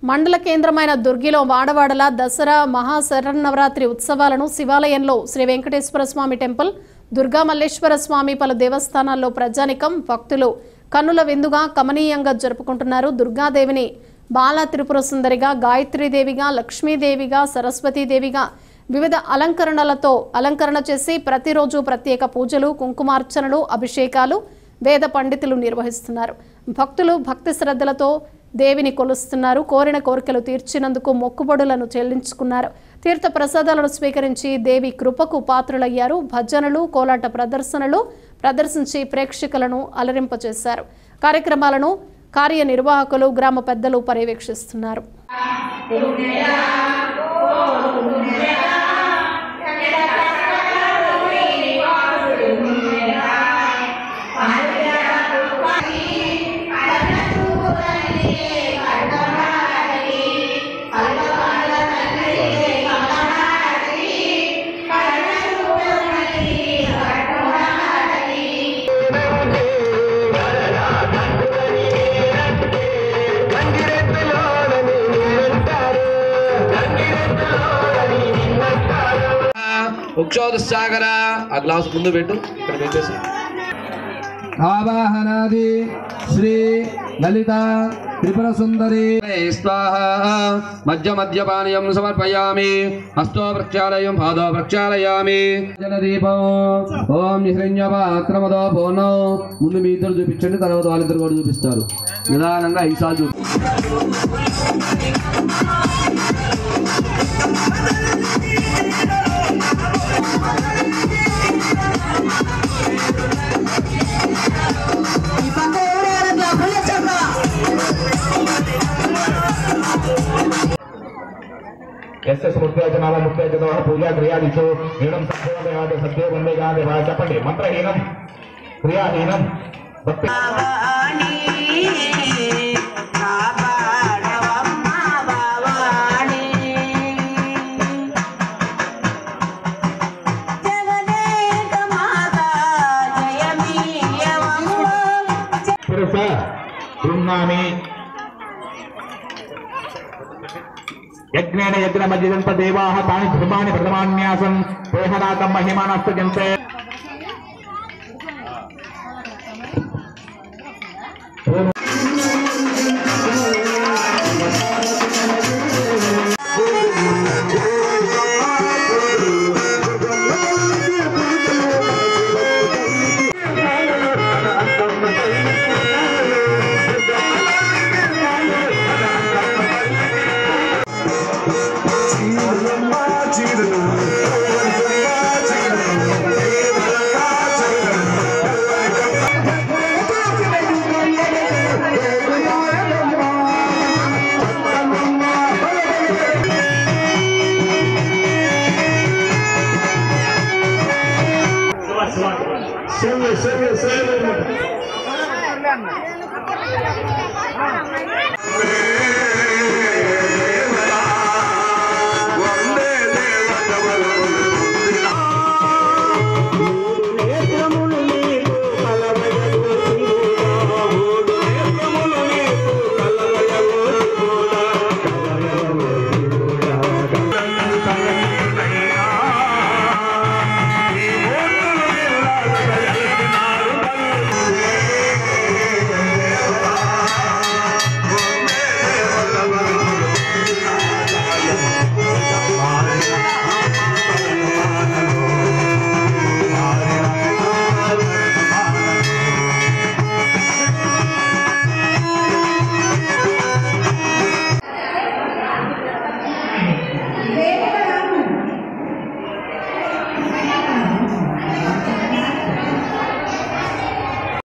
మండల కేంద్రమైన దుర్గిలో వాడవాడల దసరా మహాశరన్నవరాత్రి ఉత్సవాలను శివాలయంలో శ్రీ వెంకటేశ్వర స్వామి టెంపుల్, దుర్గా మల్లేశ్వర స్వామి పలు దేవస్థానాల్లో ప్రజానికం భక్తులు కన్నుల విందుగా కమనీయంగా జరుపుకుంటున్నారు. దుర్గాదేవిని బాలా త్రిపుర సుందరిగా, గాయత్రీదేవిగా, లక్ష్మీదేవిగా, సరస్వతీదేవిగా వివిధ అలంకరణలతో అలంకరణ చేసి ప్రతిరోజు ప్రత్యేక పూజలు, కుంకుమార్చనలు, అభిషేకాలు వేద పండితులు నిర్వహిస్తున్నారు. భక్తులు భక్తి శ్రద్ధలతో దేవిని కొలుస్తున్నారు. కోరిన కోరికలు తీర్చినందుకు మొక్కుబడులను చెల్లించుకున్నారు. తీర్థ ప్రసాదాలను స్వీకరించి దేవి కృపకు పాత్రులయ్యారు. భజనలు, కోలాట ప్రదర్శనలు ప్రదర్శించి ప్రేక్షకులను అలరింపచేశారు. కార్యక్రమాలను కార్యనిర్వాహకులు, గ్రామ పెద్దలు పర్యవేక్షిస్తున్నారు. సాగర ఆ గ్లాస్ ముందు పెట్టు, ఇక్కడ పెట్టేసి. ఆవాహనాది శ్రీ లలిత త్రిపుర సుందరి స్వాహ. మధ్య మధ్యపానీయం సమర్పయామి. హస్తో ప్రక్షాళయం, పాదో ప్రక్షాళయామి. జలదీపం. ఓం శ్రీన్యపాత్రమదో పూర్ణం. ముందు మీ ఇద్దరు చూపించండి, తర్వాత వాళ్ళిద్దరు కూడా చూపిస్తారు. నిదానంగా 5 సార్లు పూజా క్రియాదిషు హీనం సత్యో వందేగా దేవా. చెప్పండి మంత్రహీనం క్రియాహీనం భక్తి. యజ్ఞేన యజ్ఞ మధ్యంత దేవాః తాని ధర్మాని ప్రథమాన్యాసం పోహనాకం మహిమానస్తజంతే.